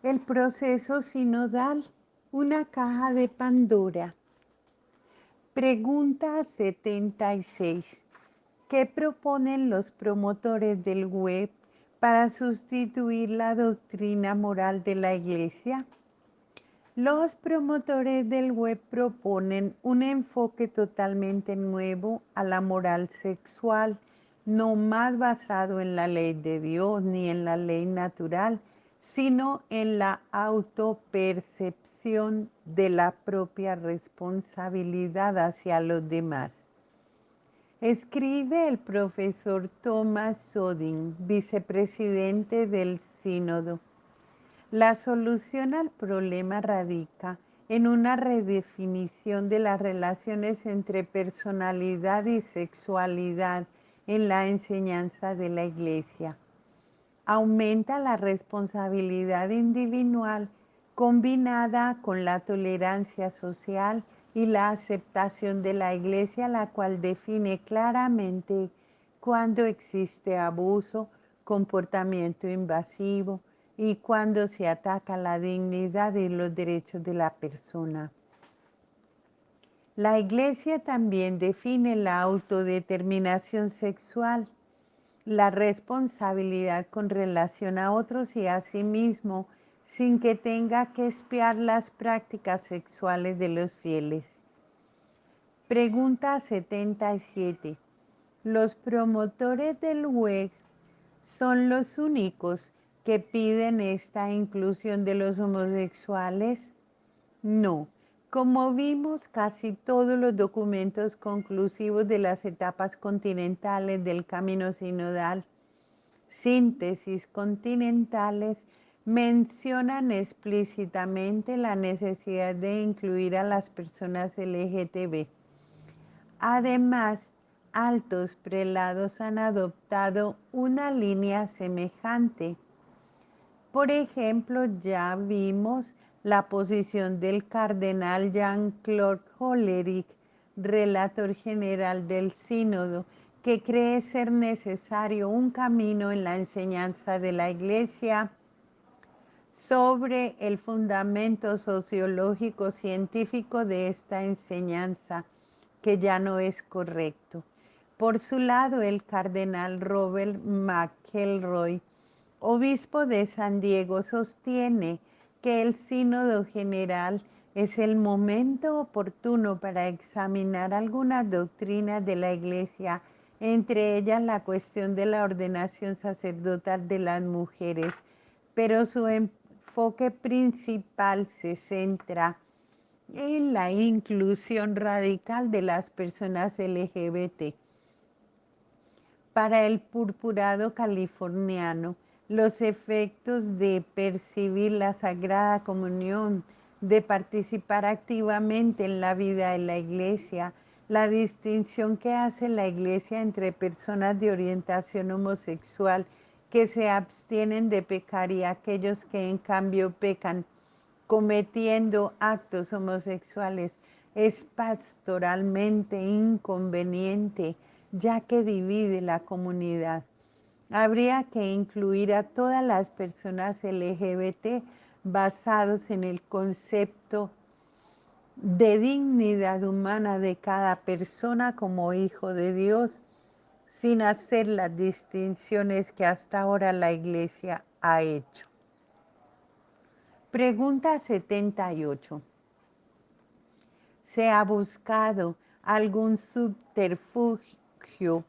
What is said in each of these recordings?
El proceso sinodal, una caja de Pandora. Pregunta 76. ¿Qué proponen los promotores del web para sustituir la doctrina moral de la Iglesia? Los promotores del web proponen un enfoque totalmente nuevo a la moral sexual, no más basado en la ley de Dios ni en la ley natural, sino en la autopercepción de la propia responsabilidad hacia los demás. Escribe el profesor Thomas Sodin, vicepresidente del Sínodo. La solución al problema radica en una redefinición de las relaciones entre personalidad y sexualidad en la enseñanza de la Iglesia. Aumenta la responsabilidad individual combinada con la tolerancia social y la aceptación de la Iglesia, la cual define claramente cuando existe abuso, comportamiento invasivo y cuando se ataca la dignidad y los derechos de la persona. La Iglesia también define la autodeterminación sexual, la responsabilidad con relación a otros y a sí mismo, sin que tenga que espiar las prácticas sexuales de los fieles. Pregunta 77. ¿Los promotores del WEG son los únicos que piden esta inclusión de los homosexuales? No. Como vimos, casi todos los documentos conclusivos de las etapas continentales del camino sinodal, síntesis continentales, mencionan explícitamente la necesidad de incluir a las personas LGTB. Además, altos prelados han adoptado una línea semejante. Por ejemplo, ya vimos la posición del cardenal Jean-Claude Hollerich, relator general del Sínodo, que cree ser necesario un camino en la enseñanza de la Iglesia sobre el fundamento sociológico científico de esta enseñanza, que ya no es correcto. Por su lado, el cardenal Robert McElroy, obispo de San Diego, sostiene que el Sínodo General es el momento oportuno para examinar algunas doctrinas de la Iglesia, entre ellas la cuestión de la ordenación sacerdotal de las mujeres, pero su enfoque principal se centra en la inclusión radical de las personas LGBT. Para el purpurado californiano, los efectos de percibir la Sagrada Comunión, de participar activamente en la vida de la Iglesia, la distinción que hace la Iglesia entre personas de orientación homosexual que se abstienen de pecar y aquellos que en cambio pecan cometiendo actos homosexuales es pastoralmente inconveniente, ya que divide la comunidad. Habría que incluir a todas las personas LGBT basados en el concepto de dignidad humana de cada persona como hijo de Dios, sin hacer las distinciones que hasta ahora la Iglesia ha hecho. Pregunta 78. ¿Se ha buscado algún subterfugio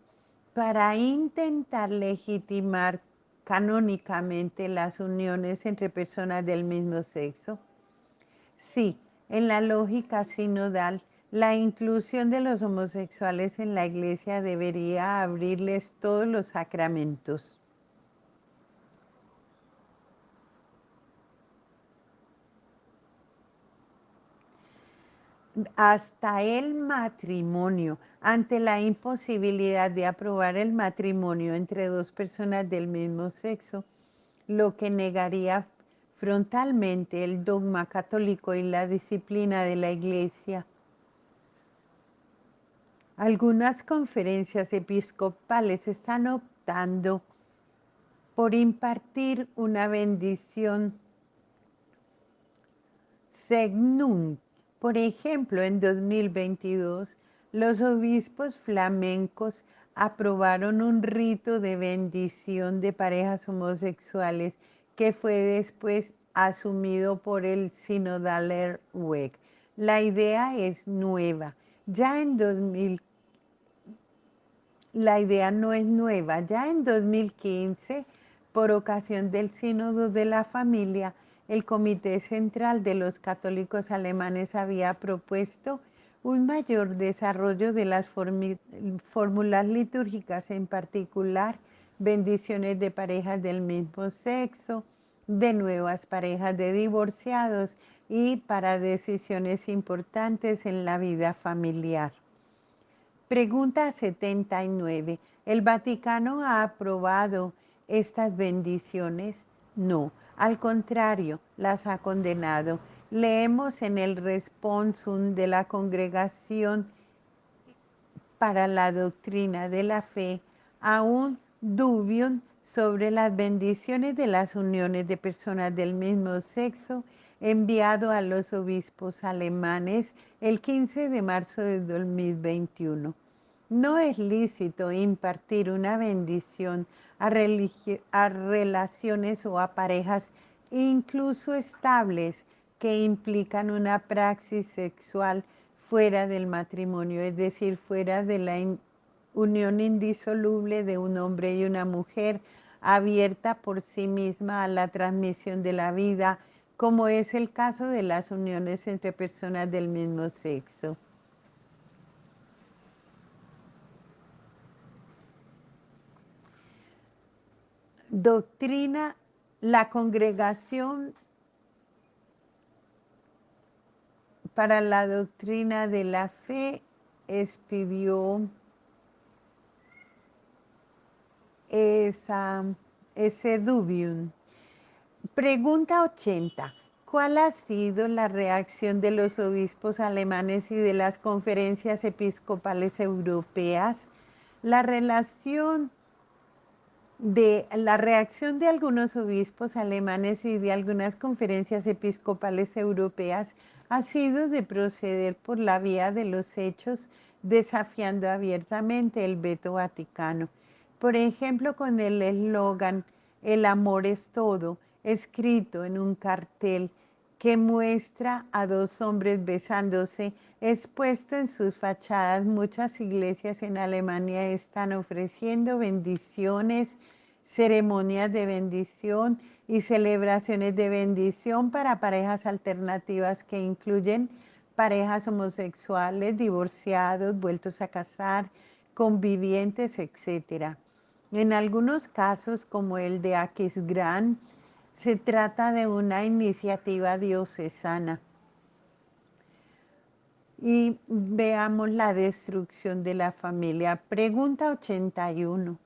para intentar legitimar canónicamente las uniones entre personas del mismo sexo? Sí, en la lógica sinodal, la inclusión de los homosexuales en la Iglesia debería abrirles todos los sacramentos. Hasta el matrimonio, ante la imposibilidad de aprobar el matrimonio entre dos personas del mismo sexo, lo que negaría frontalmente el dogma católico y la disciplina de la Iglesia. Algunas conferencias episcopales están optando por impartir una bendición Segnum. Por ejemplo, en 2022, los obispos flamencos aprobaron un rito de bendición de parejas homosexuales que fue después asumido por el Sinodaler WEC. La idea es nueva. Ya en 2000 La idea no es nueva. Ya en 2015, por ocasión del Sínodo de la Familia, el Comité Central de los Católicos Alemanes había propuesto un mayor desarrollo de las fórmulas litúrgicas, en particular bendiciones de parejas del mismo sexo, de nuevas parejas de divorciados y para decisiones importantes en la vida familiar. Pregunta 79. ¿El Vaticano ha aprobado estas bendiciones? No, al contrario, las ha condenado. Leemos en el responsum de la Congregación para la Doctrina de la Fe a un dubium sobre las bendiciones de las uniones de personas del mismo sexo enviado a los obispos alemanes el 15 de marzo de 2021. No es lícito impartir una bendición a relaciones o a parejas incluso estables que implican una praxis sexual fuera del matrimonio, es decir, fuera de la unión indisoluble de un hombre y una mujer, abierta por sí misma a la transmisión de la vida, como es el caso de las uniones entre personas del mismo sexo. Doctrina, la Congregación para la Doctrina de la Fe expidió ese dubium. Pregunta 80. ¿Cuál ha sido la reacción de los obispos alemanes y de las conferencias episcopales europeas? La reacción de algunos obispos alemanes y de algunas conferencias episcopales europeas ha sido de proceder por la vía de los hechos, desafiando abiertamente el veto vaticano. Por ejemplo, con el eslogan "El amor es todo", escrito en un cartel que muestra a dos hombres besándose, expuesto en sus fachadas. Muchas iglesias en Alemania están ofreciendo bendiciones, ceremonias de bendición y celebraciones de bendición para parejas alternativas que incluyen parejas homosexuales, divorciados, vueltos a casar, convivientes, etc. En algunos casos, como el de Aquisgrán, se trata de una iniciativa diocesana. Y veamos la destrucción de la familia. Pregunta 81.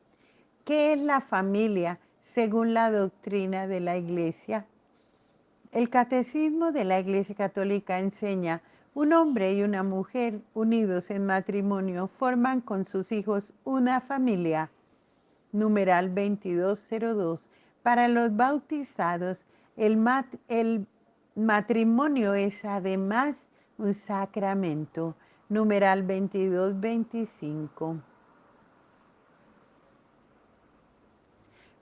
¿Qué es la familia según la doctrina de la Iglesia? El Catecismo de la Iglesia Católica enseña: un hombre y una mujer unidos en matrimonio forman con sus hijos una familia. Numeral 2202. Para los bautizados, el matrimonio es además un sacramento. Numeral 2225.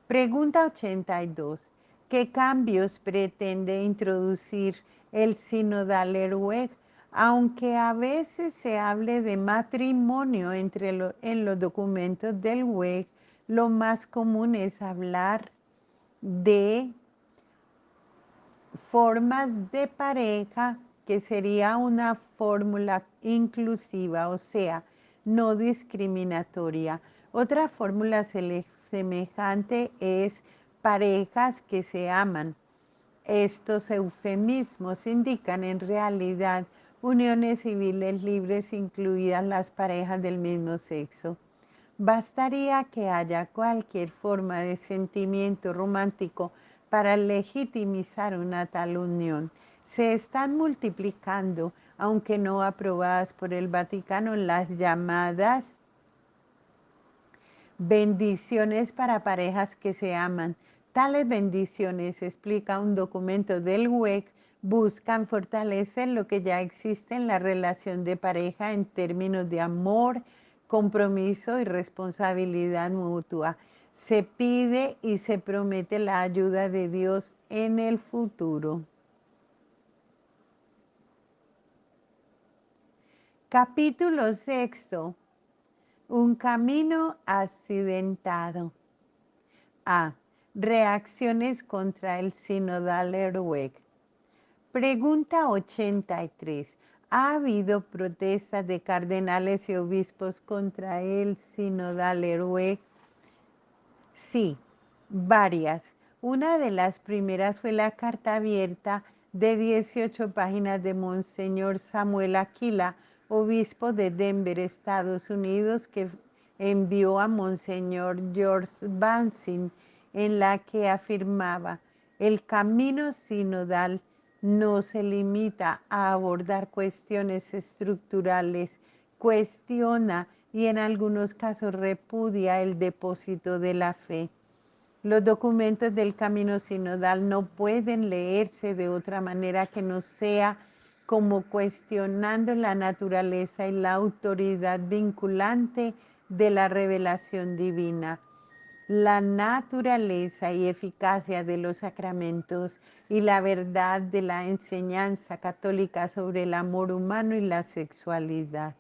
Pregunta 82. ¿Qué cambios pretende introducir el Sinodaler WEG? Aunque a veces se hable de matrimonio en los documentos del WEG, lo más común es hablar de formas de pareja, que sería una fórmula inclusiva, o sea, no discriminatoria. Otra fórmula semejante es parejas que se aman. Estos eufemismos indican en realidad uniones civiles libres, incluidas las parejas del mismo sexo. Bastaría que haya cualquier forma de sentimiento romántico para legitimizar una tal unión. Se están multiplicando, aunque no aprobadas por el Vaticano, las llamadas bendiciones para parejas que se aman. Tales bendiciones, explica un documento del WEC, Buscan fortalecer lo que ya existe en la relación de pareja en términos de amor, compromiso y responsabilidad mutua. Se pide y se promete la ayuda de Dios en el futuro. Capítulo sexto. Un camino accidentado. A. Reacciones contra el sinodal Erueg. Pregunta 83. ¿Ha habido protestas de cardenales y obispos contra el sinodal Erueg? Sí, varias. Una de las primeras fue la carta abierta de 18 páginas de Monseñor Samuel Aquila, obispo de Denver, Estados Unidos, que envió a Monseñor George Bansin, en la que afirmaba: el camino sinodal no se limita a abordar cuestiones estructurales, cuestiona y en algunos casos repudia el depósito de la fe. Los documentos del camino sinodal no pueden leerse de otra manera que no sea como cuestionando la naturaleza y la autoridad vinculante de la revelación divina, la naturaleza y eficacia de los sacramentos y la verdad de la enseñanza católica sobre el amor humano y la sexualidad.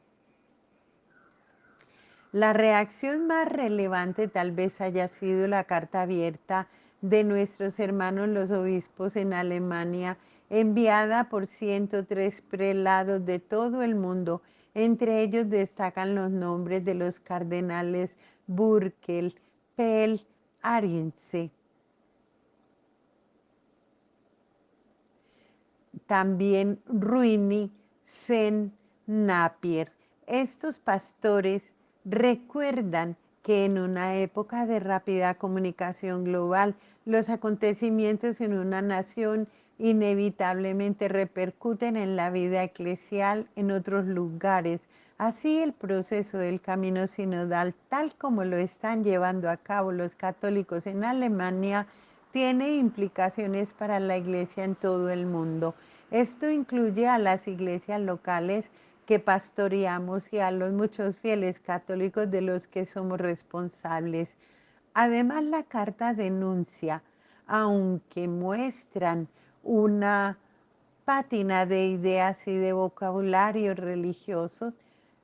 La reacción más relevante tal vez haya sido la carta abierta de nuestros hermanos los obispos en Alemania, enviada por 103 prelados de todo el mundo. Entre ellos destacan los nombres de los cardenales Burkel, Pell, Ariense. También Ruini, Sen, Napier. Estos pastores recuerdan que en una época de rápida comunicación global, los acontecimientos en una nación inevitablemente repercuten en la vida eclesial en otros lugares. Así, el proceso del camino sinodal, tal como lo están llevando a cabo los católicos en Alemania, tiene implicaciones para la iglesia en todo el mundo. Esto incluye a las iglesias locales que pastoreamos y a los muchos fieles católicos de los que somos responsables. Además, la carta denuncia, aunque muestran una pátina de ideas y de vocabulario religioso,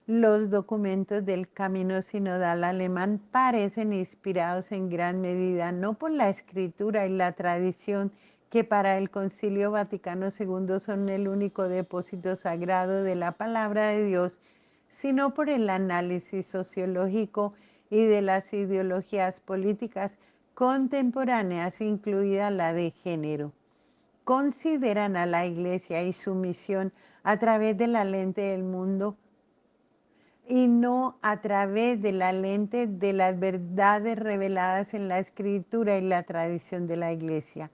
los documentos del camino sinodal alemán parecen inspirados en gran medida no por la escritura y la tradición, que para el Concilio Vaticano II son el único depósito sagrado de la palabra de Dios, sino por el análisis sociológico y de las ideologías políticas contemporáneas, incluida la de género. Consideran a la Iglesia y su misión a través de la lente del mundo y no a través de la lente de las verdades reveladas en la Escritura y la tradición de la Iglesia.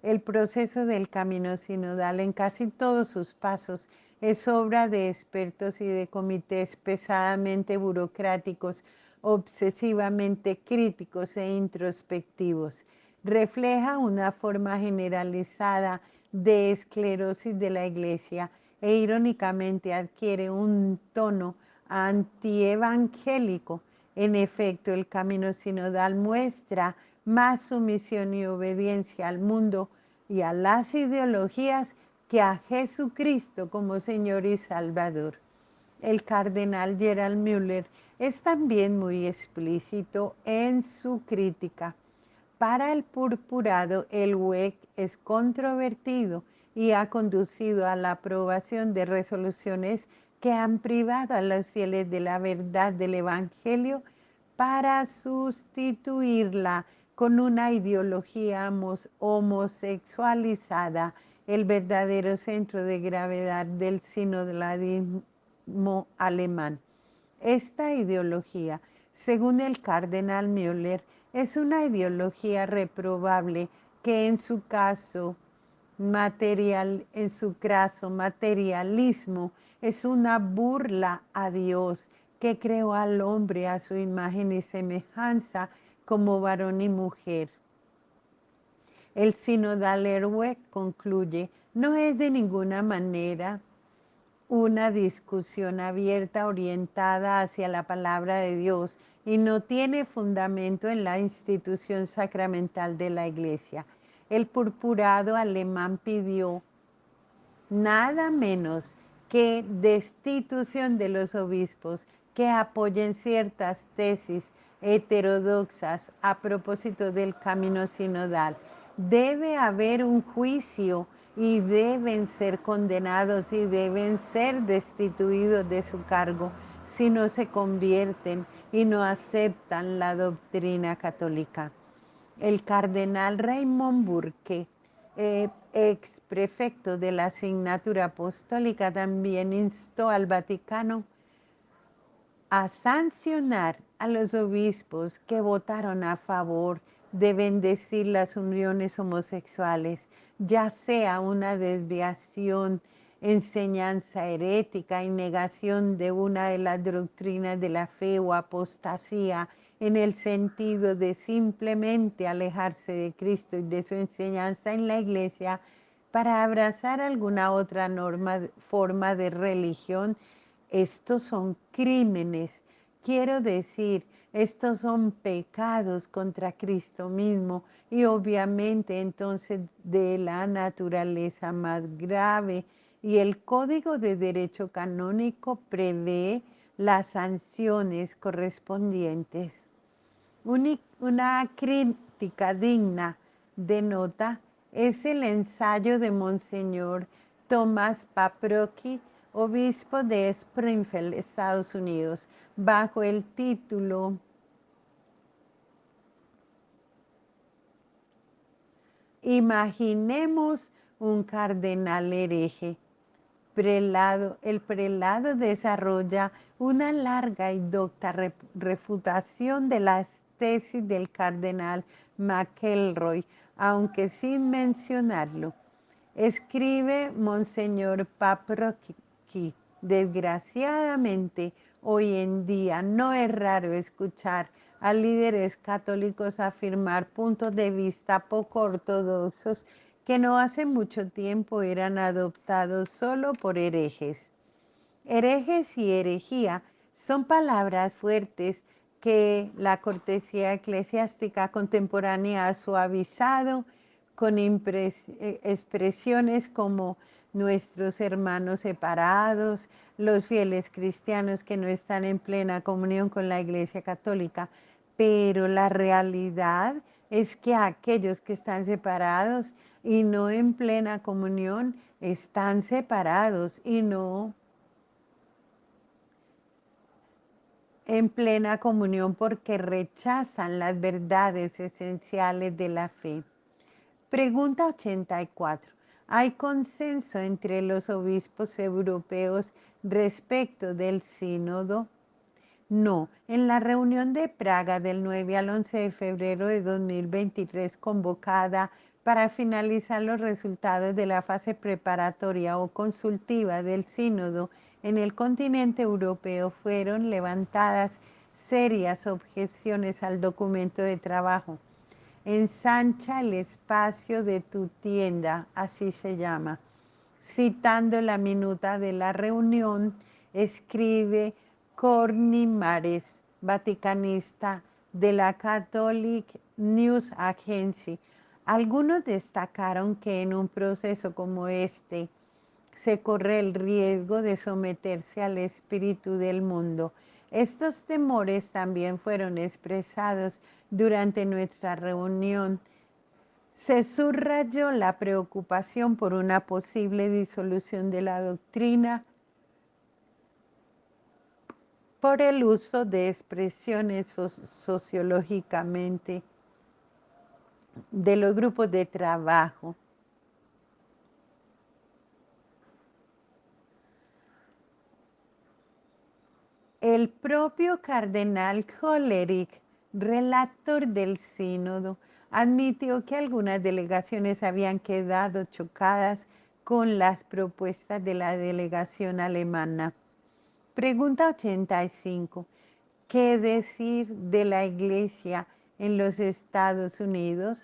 El proceso del camino sinodal en casi todos sus pasos es obra de expertos y de comités pesadamente burocráticos, obsesivamente críticos e introspectivos. Refleja una forma generalizada de esclerosis de la Iglesia e irónicamente adquiere un tono antievangélico. En efecto, el camino sinodal muestra más sumisión y obediencia al mundo y a las ideologías que a Jesucristo como Señor y Salvador. El cardenal Gerald Müller es también muy explícito en su crítica. Para el purpurado, el WEC es controvertido y ha conducido a la aprobación de resoluciones que han privado a los fieles de la verdad del Evangelio para sustituirla con una ideología homosexualizada, el verdadero centro de gravedad del sinodalismo alemán. Esta ideología, según el cardenal Müller, es una ideología reprobable que en su caso materialismo es una burla a Dios, que creó al hombre a su imagen y semejanza como varón y mujer. El sinodal Erueg concluye: No es de ninguna manera una discusión abierta orientada hacia la palabra de Dios y no tiene fundamento en la institución sacramental de la Iglesia. El purpurado alemán pidió nada menos que destitución de los obispos que apoyen ciertas tesis heterodoxas a propósito del camino sinodal. Debe haber un juicio y deben ser condenados y deben ser destituidos de su cargo si no se convierten y no aceptan la doctrina católica. El cardenal Raymond Burke, ex prefecto de la asignatura apostólica, también instó al Vaticano a sancionar a los obispos que votaron a favor de bendecir las uniones homosexuales, ya sea una desviación, enseñanza herética y negación de una de las doctrinas de la fe o apostasía en el sentido de simplemente alejarse de Cristo y de su enseñanza en la iglesia para abrazar alguna otra forma de religión. Estos son crímenes, quiero decir, estos son pecados contra Cristo mismo y obviamente entonces de la naturaleza más grave. Y el Código de Derecho Canónico prevé las sanciones correspondientes. Una crítica digna de nota es el ensayo de Monseñor Thomas Paprocki, obispo de Springfield, Estados Unidos, bajo el título Imaginemos un cardenal hereje. El prelado desarrolla una larga y docta refutación de las tesis del cardenal McElroy, aunque sin mencionarlo. Escribe Monseñor Paprocki: desgraciadamente, hoy en día no es raro escuchar a líderes católicos afirmar puntos de vista poco ortodoxos que no hace mucho tiempo eran adoptados solo por herejes. Herejes y herejía son palabras fuertes que la cortesía eclesiástica contemporánea ha suavizado con expresiones como nuestros hermanos separados, los fieles cristianos que no están en plena comunión con la Iglesia Católica. Pero la realidad es que aquellos que están separados y no en plena comunión están separados y no en plena comunión porque rechazan las verdades esenciales de la fe. Pregunta 84. ¿Hay consenso entre los obispos europeos respecto del sínodo? No. En la reunión de Praga del 9 al 11 de febrero de 2023, convocada para finalizar los resultados de la fase preparatoria o consultiva del sínodo en el continente europeo, fueron levantadas serias objeciones al documento de trabajo. Ensancha el espacio de tu tienda, así se llama. Citando la minuta de la reunión, escribe Corny Mares, vaticanista de la Catholic News Agency. Algunos destacaron que en un proceso como este se corre el riesgo de someterse al espíritu del mundo. Estos temores también fueron expresados durante nuestra reunión. Se subrayó la preocupación por una posible disolución de la doctrina por el uso de expresiones sociológicamente de los grupos de trabajo. El propio cardenal Hollerich, relator del sínodo, admitió que algunas delegaciones habían quedado chocadas con las propuestas de la delegación alemana. Pregunta 85. ¿Qué decir de la Iglesia en los Estados Unidos?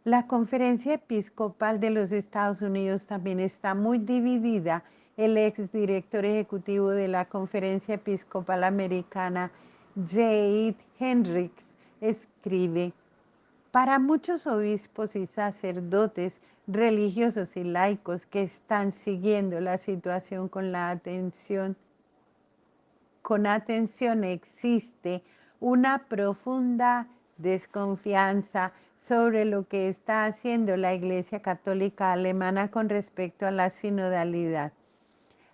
La Conferencia Episcopal de los Estados Unidos también está muy dividida. El exdirector ejecutivo de la Conferencia Episcopal Americana, Jade Hendricks, escribe: para muchos obispos y sacerdotes, religiosos y laicos que están siguiendo la situación con atención existe una profunda desconfianza sobre lo que está haciendo la Iglesia Católica Alemana con respecto a la sinodalidad.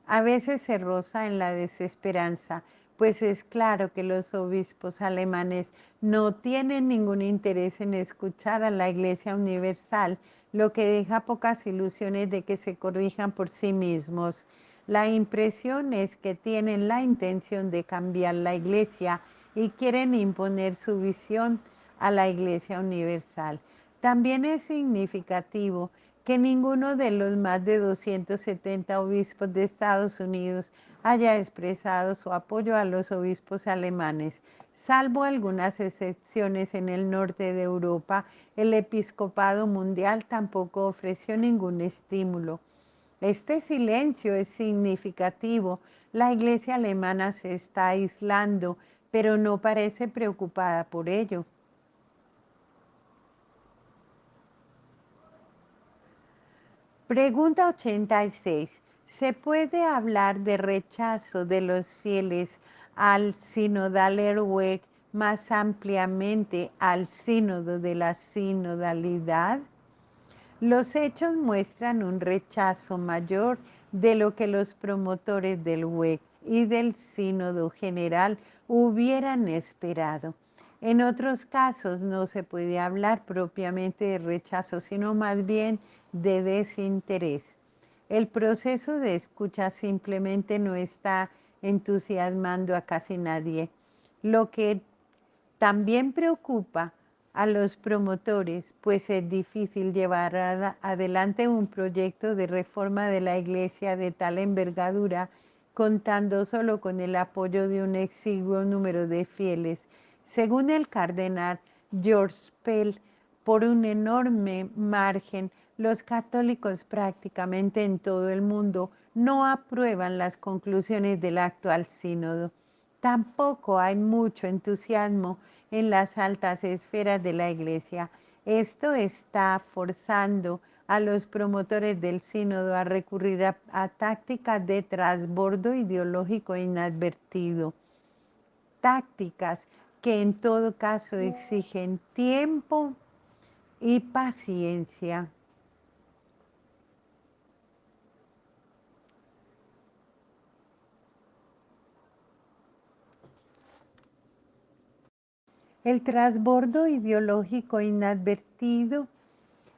A veces se roza en la desesperanza, pues es claro que los obispos alemanes no tienen ningún interés en escuchar a la Iglesia Universal, lo que deja pocas ilusiones de que se corrijan por sí mismos. La impresión es que tienen la intención de cambiar la Iglesia y quieren imponer su visión a la Iglesia Universal. También es significativo que ninguno de los más de 270 obispos de Estados Unidos haya expresado su apoyo a los obispos alemanes. Salvo algunas excepciones en el norte de Europa, el episcopado mundial tampoco ofreció ningún estímulo. Este silencio es significativo. La Iglesia alemana se está aislando, pero no parece preocupada por ello. Pregunta 86. ¿Se puede hablar de rechazo de los fieles al sinodal más ampliamente al sínodo de la sinodalidad? Los hechos muestran un rechazo mayor de lo que los promotores del WEC y del Sínodo General hubieran esperado. En otros casos no se puede hablar propiamente de rechazo, sino más bien de desinterés. El proceso de escucha simplemente no está entusiasmando a casi nadie. Lo que también preocupa a los promotores, pues es difícil llevar adelante un proyecto de reforma de la Iglesia de tal envergadura, contando solo con el apoyo de un exiguo número de fieles. Según el cardenal George Pell, por un enorme margen, los católicos prácticamente en todo el mundo no aprueban las conclusiones del actual sínodo. Tampoco hay mucho entusiasmo en las altas esferas de la Iglesia. Esto está forzando a los promotores del sínodo a recurrir a tácticas de trasbordo ideológico inadvertido, tácticas que en todo caso exigen tiempo y paciencia. El trasbordo ideológico inadvertido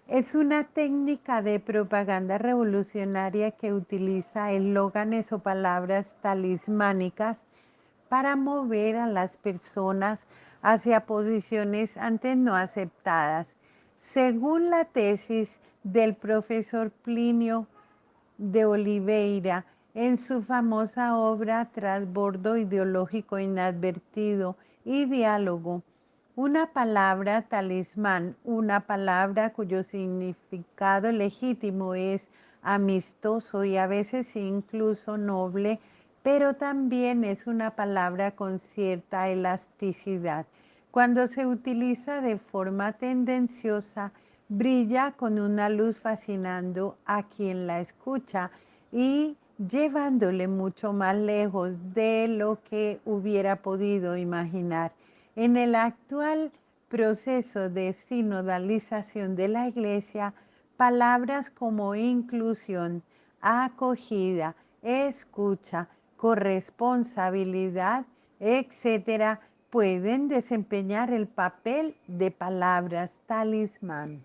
es una técnica de propaganda revolucionaria que utiliza eslóganes o palabras talismánicas para mover a las personas hacia posiciones antes no aceptadas. Según la tesis del profesor Plinio de Oliveira, en su famosa obra Trasbordo ideológico inadvertido y diálogo, una palabra talismán, una palabra cuyo significado legítimo es amistoso y a veces incluso noble, pero también es una palabra con cierta elasticidad. Cuando se utiliza de forma tendenciosa, brilla con una luz fascinando a quien la escucha y llevándole mucho más lejos de lo que hubiera podido imaginar. En el actual proceso de sinodalización de la Iglesia, palabras como inclusión, acogida, escucha, corresponsabilidad, etcétera, pueden desempeñar el papel de palabras talismán.